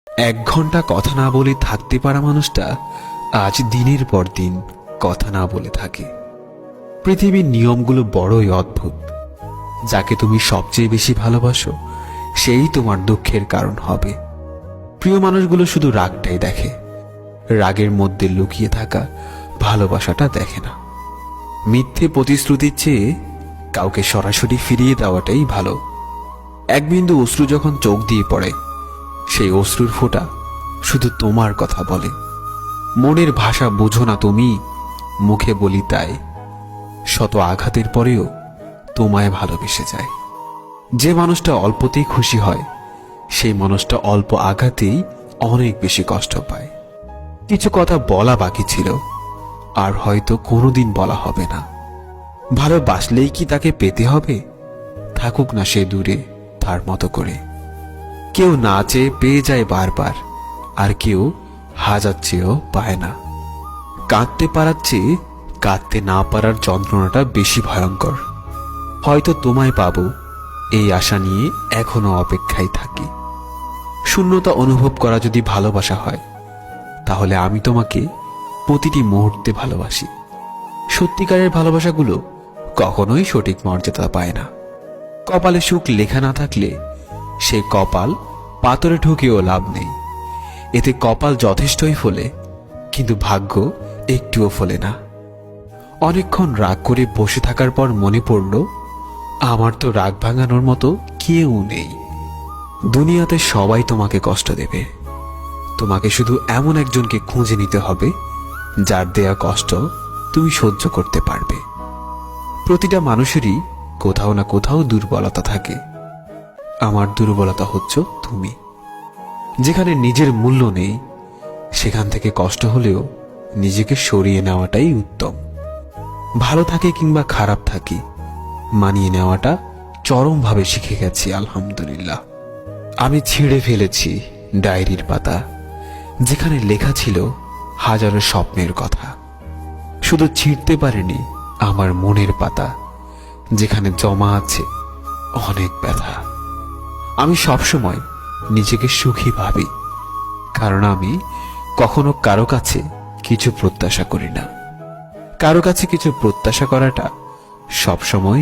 1 ঘন্টা কথা না বলে থাকতে পারা মানুষটা আজ দিনের পর দিন কথা না বলে থাকে। পৃথিবীর নিয়মগুলো বড়ই অদ্ভুত। যাকে তুমি সবচেয়ে বেশি ভালোবাসো সেই তোমার দুঃখের কারণ হবে। প্রিয় মানুষগুলো শুধু রাগটাই দেখে, রাগের মধ্যে লুকিয়ে থাকা ভালোবাসাটা দেখে না। মিথ্যে প্রতিশ্রুতির চেয়ে কাউকে সরাসরি ফিরিয়ে দেওয়াটাই ভালো। এক বিন্দু অশ্রু যখন চোখ দিয়ে পড়ে, সেই অশ্রুর ফোঁটা শুধু তোমার কথা বলে। মনের ভাষা বোঝো না তুমি, মুখে বলি তাই। শত আঘাতের পরেও তোমায় ভালোবেসে যায়। যে মানুষটা অল্পতেই খুশি হয়, সেই মানুষটা অল্প আঘাতেই অনেক বেশি কষ্ট পায়। কিছু কথা বলা বাকি ছিল, আর হয়তো কোনোদিন বলা হবে না। ভালোবাসলেই কি তাকে পেতে হবে? থাকুক না সে দূরে তার মতো করে। কেউ না চেয়ে পেয়ে যায় বারবার, আর কেউ হাজার চেয়েও পায় না। কাঁদতে পারার চেয়ে কাঁদতে না পারার যন্ত্রণাটা বেশি ভয়ঙ্কর। হয়তো তোমায় পাবো এই আশা নিয়ে এখনো অপেক্ষায় থাকি। শূন্যতা অনুভব করা যদি ভালোবাসা হয়, তাহলে আমি তোমাকে প্রতিটি মুহূর্তে ভালোবাসি। সত্যিকারের ভালোবাসাগুলো কখনোই সঠিক মর্যাদা পায় না। কপালে সুখ লেখা না থাকলে সে কপাল পাথরে ঢুকেও লাভ নেই। এতে কপাল যথেষ্টই ফলে, কিন্তু ভাগ্য একটুও ফলে না। অনেকক্ষণ রাগ করে বসে থাকার পর মনে পড়ল, আমার তো রাগ ভাঙানোর মতো কেউ নেই। দুনিয়াতে সবাই তোমাকে কষ্ট দেবে। তোমাকে শুধু এমন একজনকে খুঁজে নিতে হবে যার দেয়া কষ্ট তুমি সহ্য করতে পারবে। প্রতিটা মানুষেরই কোথাও না কোথাও দুর্বলতা থাকে। আমার দুর্বলতা হচ্ছে তুমি। যেখানে নিজের মূল্য নেই, সেখান থেকে কষ্ট হলেও নিজেকে সরিয়ে নেওয়াটাই উত্তম। ভালো থাকে কিংবা খারাপ থাকি, মানিয়ে নেওয়াটা চরমভাবে শিখে গেছি আলহামদুলিল্লাহ। আমি ছিঁড়ে ফেলেছি ডায়েরির পাতা, যেখানে লেখা ছিল হাজারো স্বপ্নের কথা। শুধু ছিঁড়তে পারিনি আমার মনের পাতা, যেখানে জমা আছে অনেক ব্যথা। আমি সবসময় নিজেকে সুখী ভাবি, কারণ আমি কখনো কারো কাছে কিছু প্রত্যাশা করি না। কারো কাছে কিছু প্রত্যাশা করাটা সবসময়